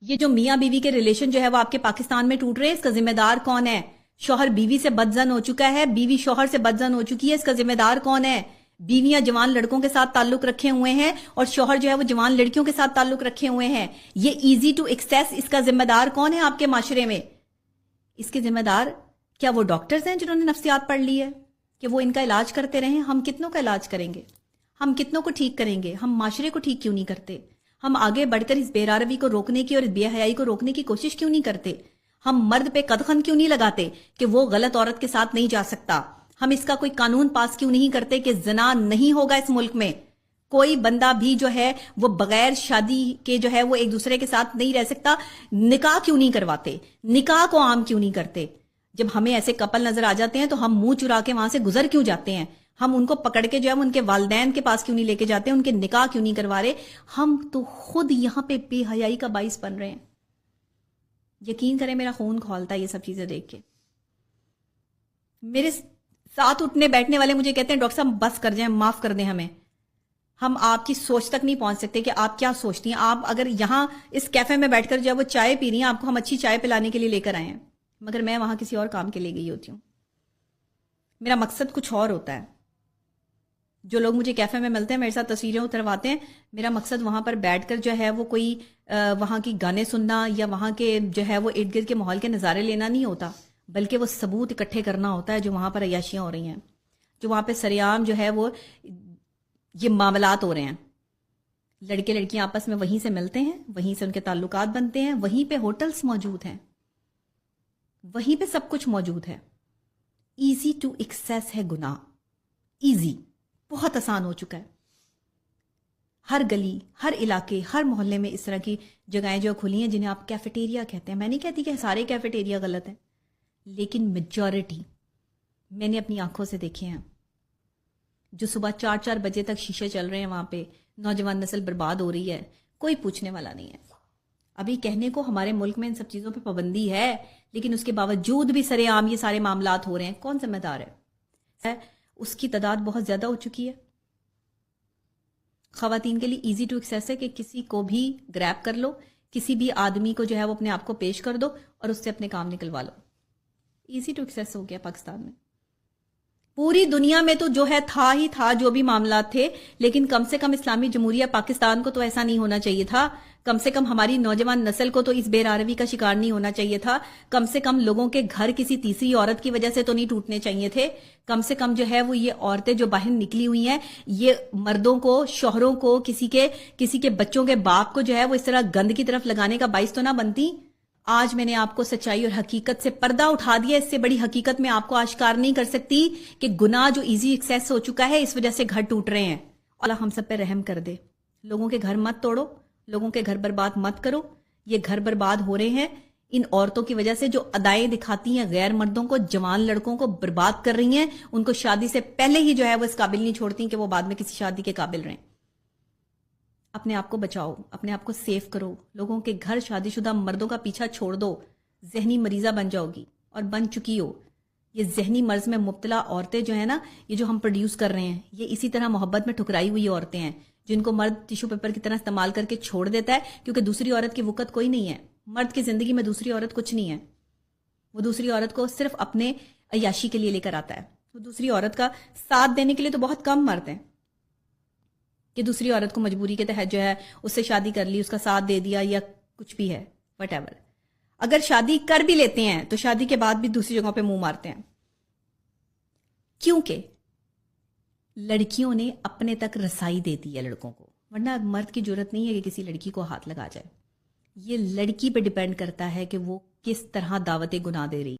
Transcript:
یہ جو میاں بیوی کے ریلیشن جو ہے وہ آپ کے پاکستان میں ٹوٹ رہے ہیں، اس کا ذمہ دار کون ہے؟ شوہر بیوی سے بدزن ہو چکا ہے، بیوی شوہر سے بدزن ہو چکی ہے، اس کا ذمہ دار کون ہے؟ بیویاں جوان لڑکوں کے ساتھ تعلق رکھے ہوئے ہیں اور شوہر جو ہے وہ جوان لڑکیوں کے ساتھ تعلق رکھے ہوئے ہیں. یہ ایزی ٹو ایکسیس، اس کا ذمہ دار کون ہے آپ کے معاشرے میں؟ اس کے ذمہ دار کیا وہ ڈاکٹرز ہیں جنہوں نے نفسیات پڑھ لی ہے کہ وہ ان کا علاج کرتے رہیں؟ ہم کتنوں کا علاج کریں گے؟ ہم کتنوں کو ٹھیک کریں گے؟ ہم معاشرے کو ٹھیک کیوں نہیں کرتے؟ ہم آگے بڑھ کر اس بے راروی کو روکنے کی اور اس بے حیائی کو روکنے کی کوشش کیوں نہیں کرتے؟ ہم مرد پہ قدغن کیوں نہیں لگاتے کہ وہ غلط عورت کے ساتھ نہیں جا سکتا؟ ہم اس کا کوئی قانون پاس کیوں نہیں کرتے کہ زنا نہیں ہوگا اس ملک میں؟ کوئی بندہ بھی جو ہے وہ بغیر شادی کے جو ہے وہ ایک دوسرے کے ساتھ نہیں رہ سکتا. نکاح کیوں نہیں کرواتے؟ نکاح کو عام کیوں نہیں کرتے؟ جب ہمیں ایسے کپل نظر آ جاتے ہیں تو ہم منہ چرا کے وہاں سے گزر کیوں جاتے ہیں؟ ہم ان کو پکڑ کے جو ہے ان کے والدین کے پاس کیوں نہیں لے کے جاتے؟ ان کے نکاح کیوں نہیں کروا رہے؟ ہم تو خود یہاں پہ بے حیائی کا باعث بن رہے ہیں. یقین کریں میرا خون کھولتا ہے یہ سب چیزیں دیکھ کے. میرے ساتھ اٹھنے بیٹھنے والے مجھے کہتے ہیں ڈاکٹر صاحب بس کر جائیں، معاف کر دیں ہمیں. ہم آپ کی سوچ تک نہیں پہنچ سکتے کہ آپ کیا سوچتی ہیں. آپ اگر یہاں اس کیفے میں بیٹھ کر جو ہے وہ چائے پی رہی ہیں، آپ کو ہم اچھی چائے پلانے کے لیے لے کر آئے ہیں، مگر میں وہاں کسی اور کام کے لیے گئی ہوتی ہوں. میرا مقصد کچھ اور ہوتا ہے. جو لوگ مجھے کیفے میں ملتے ہیں، میرے ساتھ تصویریں اترواتے ہیں، میرا مقصد وہاں پر بیٹھ کر جو ہے وہ کوئی وہاں کی گانے سننا یا وہاں کے جو ہے وہ ارد گرد کے ماحول کے نظارے لینا نہیں ہوتا، بلکہ وہ ثبوت اکٹھے کرنا ہوتا ہے جو وہاں پر عیاشیاں ہو رہی ہیں، جو وہاں پہ سریعام جو ہے وہ یہ معاملات ہو رہے ہیں. لڑکے لڑکیاں آپس میں وہیں سے ملتے ہیں، وہیں سے ان کے تعلقات بنتے ہیں، وہیں پہ ہوٹلز موجود ہیں، وہیں پہ سب کچھ موجود ہے. ایزی ٹو ایکسیس ہے گناہ، ایزی، بہت آسان ہو چکا ہے. ہر گلی، ہر علاقے، ہر محلے میں اس طرح کی جگہیں جو کھلی ہیں جنہیں آپ کیفیٹیریا کہتے ہیں. میں نہیں کہتی کہ سارے کیفیٹیریا غلط ہیں، لیکن میجورٹی میں نے اپنی آنکھوں سے دیکھے ہیں. جو صبح 4 بجے تک شیشے چل رہے ہیں، وہاں پہ نوجوان نسل برباد ہو رہی ہے، کوئی پوچھنے والا نہیں ہے. ابھی کہنے کو ہمارے ملک میں ان سب چیزوں پہ پابندی ہے، لیکن اس کے باوجود بھی سرے عام یہ سارے معاملات ہو رہے ہیں. کون ذمہ دار ہے؟ اس کی تعداد بہت زیادہ ہو چکی ہے. خواتین کے لیے ایزی ٹو ایکسیس ہے کہ کسی کو بھی گریب کر لو، کسی بھی آدمی کو جو ہے وہ اپنے آپ کو پیش کر دو اور اس سے اپنے کام نکلوا لو. ایزی ٹو ایکسیس ہو گیا پاکستان میں. پوری دنیا میں تو جو ہے تھا ہی تھا جو بھی معاملات تھے، لیکن کم سے کم اسلامی جمہوریہ پاکستان کو تو ایسا نہیں ہونا چاہیے تھا. کم سے کم ہماری نوجوان نسل کو تو اس بے راروی کا شکار نہیں ہونا چاہیے تھا. کم سے کم لوگوں کے گھر کسی تیسری عورت کی وجہ سے تو نہیں ٹوٹنے چاہیے تھے. کم سے کم جو ہے وہ یہ عورتیں جو باہر نکلی ہوئی ہیں، یہ مردوں کو، شوہروں کو، کسی کے بچوں کے باپ کو جو ہے وہ اس طرح گند کی طرف لگانے کا باعث تو نہ بنتی. آج میں نے آپ کو سچائی اور حقیقت سے پردہ اٹھا دیا. اس سے بڑی حقیقت میں آپ کو آشکار نہیں کر سکتی کہ گناہ جو ایزی ایکسیس ہو چکا ہے، اس وجہ سے گھر ٹوٹ رہے ہیں. اللہ ہم سب پہ رحم کر دے. لوگوں کے گھر مت توڑو، لوگوں کے گھر برباد مت کرو. یہ گھر برباد ہو رہے ہیں ان عورتوں کی وجہ سے جو ادائیں دکھاتی ہیں غیر مردوں کو، جوان لڑکوں کو برباد کر رہی ہیں. ان کو شادی سے پہلے ہی جو ہے وہ اس قابل نہیں چھوڑتی کہ وہ بعد میں کسی شادی کے قابل رہیں. اپنے آپ کو بچاؤ، اپنے آپ کو سیف کرو. لوگوں کے گھر شادی شدہ مردوں کا پیچھا چھوڑ دو. ذہنی مریضہ بن جاؤ گی اور بن چکی ہو. یہ ذہنی مرض میں مبتلا عورتیں جو ہیں نا، یہ جو ہم پروڈیوس کر رہے ہیں، یہ اسی طرح محبت میں ٹھکرائی ہوئی عورتیں ہیں جن کو مرد ٹیشو پیپر کی طرح استعمال کر کے چھوڑ دیتا ہے، کیونکہ دوسری عورت کی وقت کوئی نہیں ہے. مرد کی زندگی میں دوسری عورت کچھ نہیں ہے. وہ دوسری عورت کو صرف اپنے عیاشی کے لیے لے کر آتا ہے. وہ دوسری عورت کا ساتھ دینے کے لیے تو بہت کم مرد ہیں کہ دوسری عورت کو مجبوری کے تحت جو ہے اس سے شادی کر لی، اس کا ساتھ دے دیا یا کچھ بھی ہے وٹ ایور. اگر شادی کر بھی لیتے ہیں تو شادی کے بعد بھی دوسری جگہوں پہ منہ مارتے ہیں، کیونکہ لڑکیوں نے اپنے تک رسائی دے دی ہے لڑکوں کو. ورنہ مرد کی جرت نہیں ہے کہ کسی لڑکی کو ہاتھ لگا جائے. یہ لڑکی پہ ڈیپینڈ کرتا ہے کہ وہ کس طرح دعوت گناہ دے رہی.